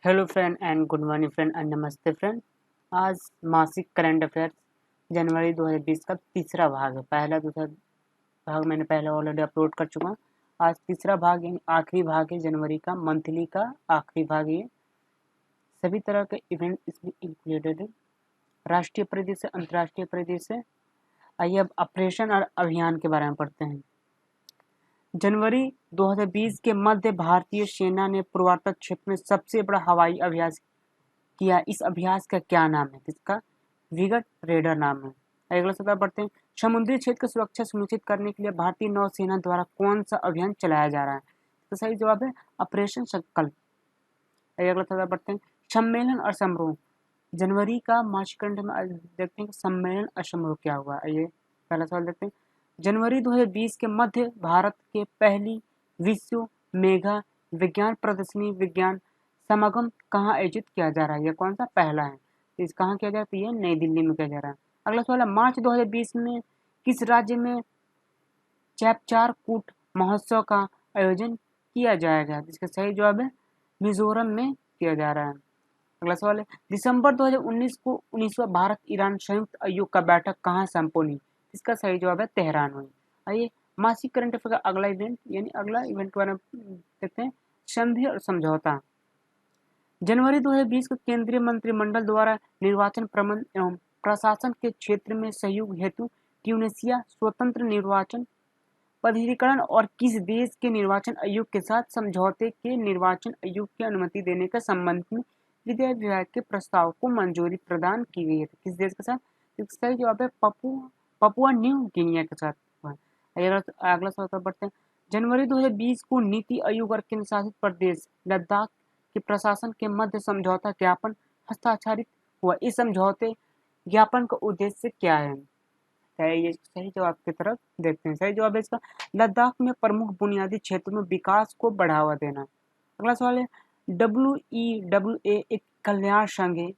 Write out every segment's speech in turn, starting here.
Hello friend and good morning friend and नमस्ते friend. आज मासिक करंट अफेयर्स जनवरी 2020 का तीसरा भाग है। पहला दूसरा भाग मैंने पहले ऑलरेडी अपलोड कर चुका हूँ। आज तीसरा भाग यानी आखिरी भाग है जनवरी का, मंथली का आखिरी भाग। ये सभी तरह के इवेंट इसमें इंक्लूडेड है, राष्ट्रीय परिदृश्य, अंतर्राष्ट्रीय परिदृश्य। आइए अब ऑपरेशन और अभियान के बारे में पढ़ते हैं। जनवरी 2020 के मध्य भारतीय सेना ने पूर्वोत्तर क्षेत्र में सबसे बड़ा हवाई अभ्यास किया। इस अभ्यास का क्या नाम है? इसका विगत रेडर नाम है। अगला सवाल बढ़ते हैं। समुद्री क्षेत्र की सुरक्षा सुनिश्चित करने के लिए भारतीय नौसेना द्वारा कौन सा अभियान चलाया जा रहा है? तो सही जवाब है ऑपरेशन संकल्प। अगला सवाल बढ़ते हैं। सम्मेलन और समारोह जनवरी का मार्च करंट में आज देखते हैं सम्मेलन और समारोह क्या हुआ। आइए पहला सवाल देखते हैं। जनवरी 2020 के मध्य भारत के पहली विश्व मेगा विज्ञान प्रदर्शनी विज्ञान समागम कहाँ आयोजित किया जा रहा है? यह कौन सा पहला है? इस कहाँ किया जा रहा है? ये नई दिल्ली में किया जा रहा है। अगला सवाल है। मार्च 2020 में किस राज्य में चैपचार कूट महोत्सव का आयोजन किया जाएगा? इसका सही जवाब है मिजोरम में किया जा रहा है। अगला सवाल है। दिसंबर 2019 को 19वां भारत ईरान संयुक्त आयोग का बैठक कहाँ संपन्न हुई? इसका सही जवाब है तेहरान हुई। आइए मासिक करंट अफेयर का अगला इवेंट यानी अगला इवेंट के बारे में देखते हैं। संधि और समझौता जनवरी 2020 को केंद्रीय मंत्रिमंडल द्वारा निर्वाचन प्रबंधन एवं प्रशासन के क्षेत्र में सहयोग हेतु ट्यूनीशिया स्वतंत्र निर्वाचन प्राधिकरण और किस देश के निर्वाचन आयोग के साथ समझौते के निर्वाचन आयोग की अनुमति देने के संबंध में विदेश विभाग के प्रस्ताव को मंजूरी प्रदान की गई है? किस देश के साथ? इसका जवाब है पपुआ न्यू गिनिया के साथ। अगला सवाल बढ़ते हैं। जनवरी 2020 को नीति आयोग और केंद्र शासित प्रदेश लद्दाख के प्रशासन के मध्य समझौता ज्ञापन हस्ताक्षरित हुआ। इस समझौते ज्ञापन का उद्देश्य क्या है? ये सही जवाब की तरफ देखते हैं। सही जवाब है इसका लद्दाख में प्रमुख बुनियादी क्षेत्रों में विकास को बढ़ावा देना। अगला सवाल है। WEWA एक कल्याण संघ है,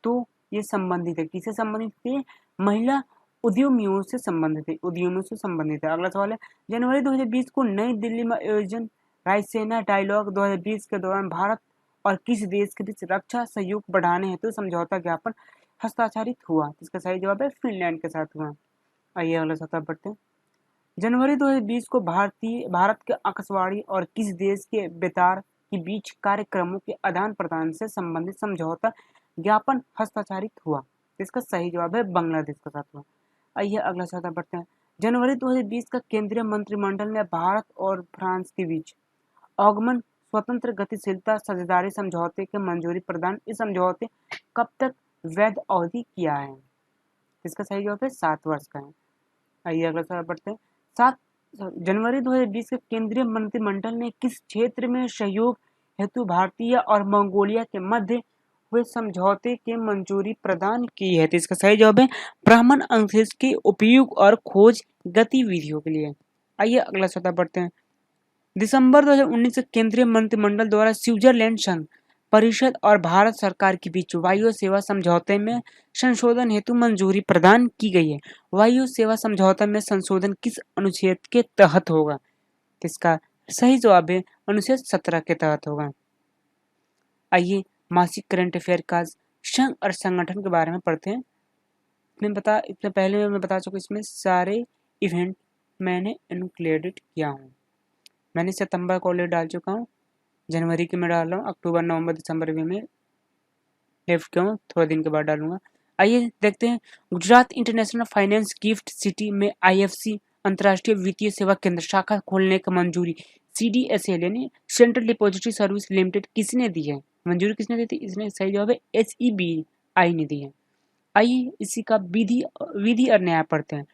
तो ये संबंधित है किससे संबंधित है? महिला उद्यमियों से संबंधित है, उद्यमियों से संबंधित है। अगला सवाल है। जनवरी 2020 को नई दिल्ली में आयोजन रायसेना डायलॉग 2020 के दौरान भारत और किस देश के बीच रक्षा सहयोग बढ़ाने हेतु समझौता ज्ञापन हस्ताक्षरित हुआ? इसका सही जवाब है फिनलैंड के साथ हुआ। आइए अगला सवाल बढ़ते हैं। जनवरी 2020 को भारत के आकाशवाणी और किस देश के बेतार के बीच कार्यक्रमों के आदान प्रदान से संबंधित समझौता ज्ञापन हस्ताक्षरित हुआ? इसका सही जवाब है बांग्लादेश के साथ हुआ। आइए अगला सवाल बढ़ते हैं। जनवरी 2020 का केंद्रीय मंत्रिमंडल ने भारत और फ्रांस के बीच आगमन स्वतंत्र गतिशीलता साझेदारी समझौते के मंजूरी प्रदान। इस समझौते कब तक वैध अवधि किया है? इसका सही जवाब है 7 वर्ष का है। आइए अगला सवाल बढ़ते हैं। 7 जनवरी 2020 के केंद्रीय मंत्रिमंडल ने किस क्षेत्र में सहयोग हेतु भारतीय और मंगोलिया के मध्य हुए समझौते के मंजूरी प्रदान की है? तो इसका सही जवाब है ब्राह्मण अंतरिक्ष के उपयोग और खोज गतिविधियों के लिए। आइए अगला सवाल बढ़ते हैं। दिसंबर 2019 के केंद्रीय मंत्रिमंडल द्वारा स्विट्जरलैंड संघ परिषद और भारत सरकार के बीच वायु सेवा समझौते में संशोधन हेतु मंजूरी प्रदान की गई है। वायु सेवा समझौता में संशोधन किस अनुच्छेद के तहत होगा? इसका सही जवाब है अनुच्छेद 17 के तहत होगा। आइए मासिक करंट अफेयर का संघ और संगठन के बारे में पढ़ते हैं। इसमें पहले मैं बता चुका, इसमें सारे इवेंट मैंने इंक्लूडेड किया हूँ। मैंने सितंबर को ऑलरेडी डाल चुका हूँ, जनवरी के मैं डाल रहा हूँ, अक्टूबर नवंबर दिसंबर में मैं लेफ्ट के हूँ, थोड़ा दिन के बाद डालूंगा। आइए देखते हैं। Gujarat international finance gift city में IFC अंतर्राष्ट्रीय वित्तीय सेवा केंद्र शाखा खोलने की मंजूरी CDSL यानी सेंट्रल डिपॉजिटरी सर्विस लिमिटेड किसने दी है? मंजूरी किसने दी थी? इसने सही जवाब है SEBI ने दी है। आइए इसी का विधि और न्याय पढ़ते हैं।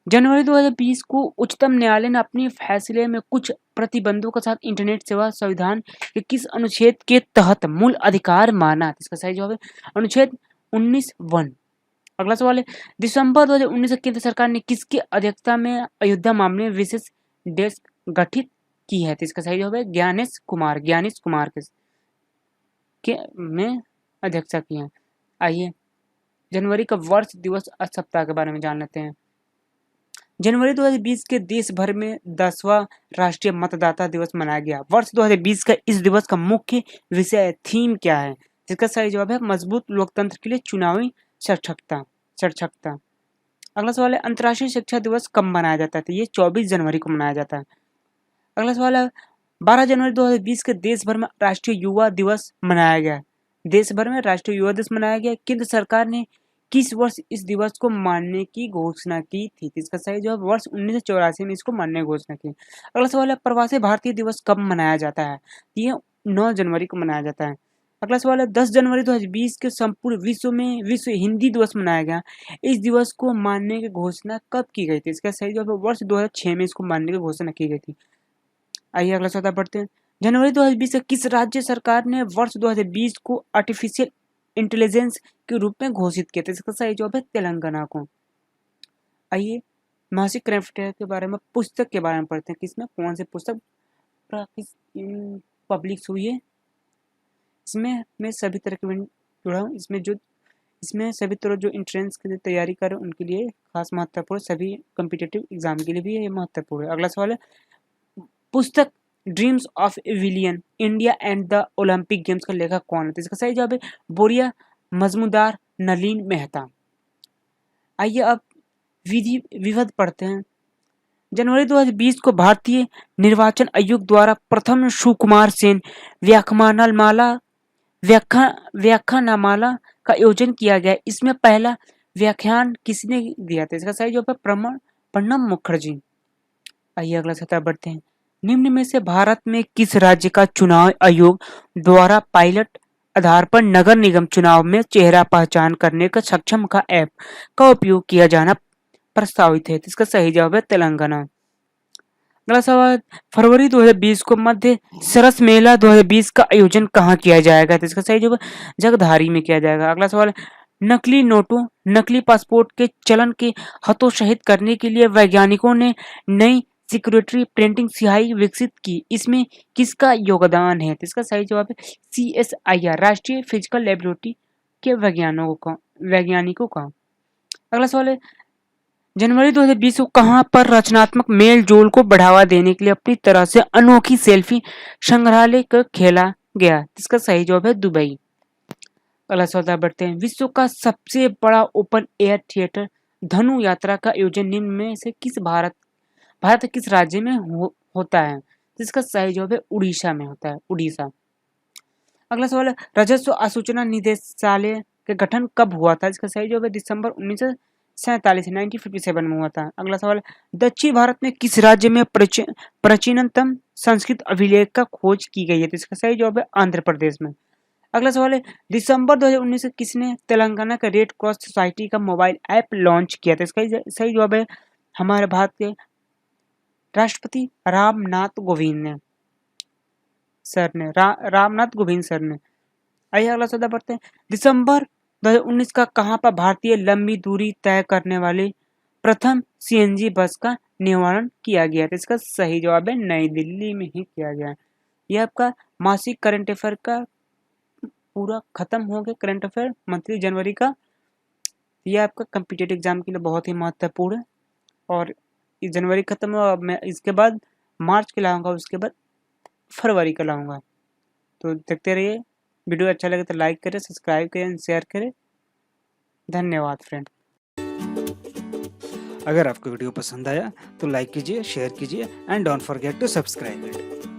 जनवरी 2020 को उच्चतम न्यायालय ने अपने फैसले में कुछ प्रतिबंधों के साथ इंटरनेट सेवा संविधान के किस अनुच्छेद के तहत मूल अधिकार माना? इसका सही जवाब है अनुच्छेद 19(1). अगला सवाल है। दिसंबर 2019 में केंद्र सरकार ने किसकी अध्यक्षता में अयोध्या मामले में विशेष डेस्क गठित की है? इसका सही जवाब है ज्ञानेश कुमार के में अध्यक्षता की है। आइए जनवरी का वर्ष दिवस सप्ताह के बारे में जान लेते हैं। जनवरी 2020 के देश भर में 10वां राष्ट्रीय मतदाता दिवस मनाया गया। वर्ष 2020 का इस दिवस का मुख्य विषय थीम क्या है? इसका सही जवाब है मजबूत लोकतंत्र के लिए चुनावी साक्षरता। अगला सवाल है अंतर्राष्ट्रीय शिक्षा दिवस कब मनाया जाता है? तो ये 24 जनवरी को मनाया जाता है। अगला सवाल है 12 जनवरी 2020 के देश भर में राष्ट्रीय युवा दिवस मनाया गया। देश भर में राष्ट्रीय युवा दिवस मनाया गया। केंद्र सरकार ने किस वर्ष इस दिवस को मानने की घोषणा की थी? इसका सही जवाब वर्ष 1984 में इसको मानने की घोषणा की। अगला सवाल है प्रवासी भारतीय दिवस कब मनाया जाता है? ये 9 जनवरी को मनाया जाता है। अगला सवाल है 10 जनवरी 2020 के संपूर्ण विश्व में विश्व हिंदी दिवस मनाया गया। इस दिवस को मानने की घोषणा कब की गई थी? इसका सही जवाब वर्ष 2006 में इसको मानने की घोषणा की गई थी। आइए अगला सवाल पढ़ते हैं। जनवरी 2020 से किस राज्य सरकार ने वर्ष 2020 को आर्टिफिशियल इंटेलिजेंस के रूप में घोषित किया था? इसका सही जवाब है तेलंगाना को। आइए मासिक करंट अफेयर के बारे में पुस्तक के बारे में पढ़ते हैं। किसमें कौन सी पुस्तक पब्लिश हुई है? इसमें मैं सभी तरह के जुड़ा हूँ। इसमें सभी तरह जो एंट्रेंस की तैयारी कर रहे हैं उनके लिए खास महत्वपूर्ण, सभी कॉम्पिटिटिव एग्जाम के लिए भी ये महत्वपूर्ण है। अगला सवाल है पुस्तक dreams of एविलियन India and the Olympic games का लेखक कौन है? तो इसका सही जवाब है बोरिया मजमुदार नलीन मेहता। आइए अब विधि विवध पढ़ते हैं। जनवरी 2020 को भारतीय निर्वाचन आयोग द्वारा प्रथम सुकुमार सेन व्याख्यानमाला का आयोजन किया गया। इसमें पहला व्याख्यान किसने दिया था? इसका सही जवाब है प्रणब मुखर्जी। आइए अगला सत्र बढ़ते हैं। निम्न में से भारत में किस राज्य का चुनाव आयोग द्वारा पायलट आधार पर नगर निगम चुनाव में चेहरा पहचान करने का सक्षम का ऐप का उपयोग किया जाना प्रस्तावित है? इसका सही जवाब है तेलंगाना। अगला सवाल फरवरी 2020 को मध्य सरस मेला 2020 का आयोजन कहाँ किया जाएगा? तो इसका सही जवाब जगधारी में किया जाएगा। अगला सवाल नकली नोटों नकली पासपोर्ट के चलन के हतोत्साहित करने के लिए वैज्ञानिकों ने नई सिक्योरिटी प्रिंटिंग स्याही विकसित की। इसमें किसका योगदान है? तो इसका सही जवाब है CSIR राष्ट्रीय फिजिकल लेबोरेटरी के वैज्ञानिकों का। अगला सवाल है जनवरी 2020 को कहां पर रचनात्मक मेल जोल को बढ़ावा देने के लिए अपनी तरह से अनोखी सेल्फी संग्रहालय को खेला गया? इसका सही जवाब है दुबई। अगला सवाल बढ़ते हैं। विश्व का सबसे बड़ा ओपन एयर थिएटर धनु यात्रा का आयोजन निम्न में से किस भारत किस राज्य में होता है? इसका सही जवाब है उड़ीसा में होता है, उड़ीसा। अगला सवाल है राजस्व आसूचना निदेशालय का गठन कब हुआ था? इसका सही जवाब है दिसंबर 1947 में हुआ था। अगला सवाल दक्षिण भारत में किस राज्य में प्राचीनतम संस्कृत अभिलेख का खोज की गई है? तो इसका सही जवाब है आंध्र प्रदेश में। अगला सवाल है दिसंबर 2019 में किसने तेलंगाना का रेड क्रॉस सोसाइटी का मोबाइल ऐप लॉन्च किया था? इसका सही जवाब है हमारे भारत के राष्ट्रपति रामनाथ कोविंद सर ने। आइए अगला सवाल पढ़ते हैं। दिसंबर 2019 का कहां पर भारतीय लंबी दूरी तय करने वाले प्रथम CNG बस का निर्माण किया गया था? इसका सही जवाब है नई दिल्ली में ही किया गया। यह आपका मासिक करंट अफेयर का पूरा खत्म हो गया। करंट अफेयर मंथली जनवरी का यह आपका कॉम्पिटिटिव एग्जाम के लिए बहुत ही महत्वपूर्ण है। और इस जनवरी खत्म हुआ, अब मैं इसके बाद मार्च के लाऊंगा, उसके बाद फरवरी का लाऊंगा। तो देखते रहिए। वीडियो अच्छा लगे तो लाइक करें, सब्सक्राइब करें, शेयर करें। धन्यवाद फ्रेंड। अगर आपको वीडियो पसंद आया तो लाइक कीजिए, शेयर कीजिए and don't forget to subscribe it.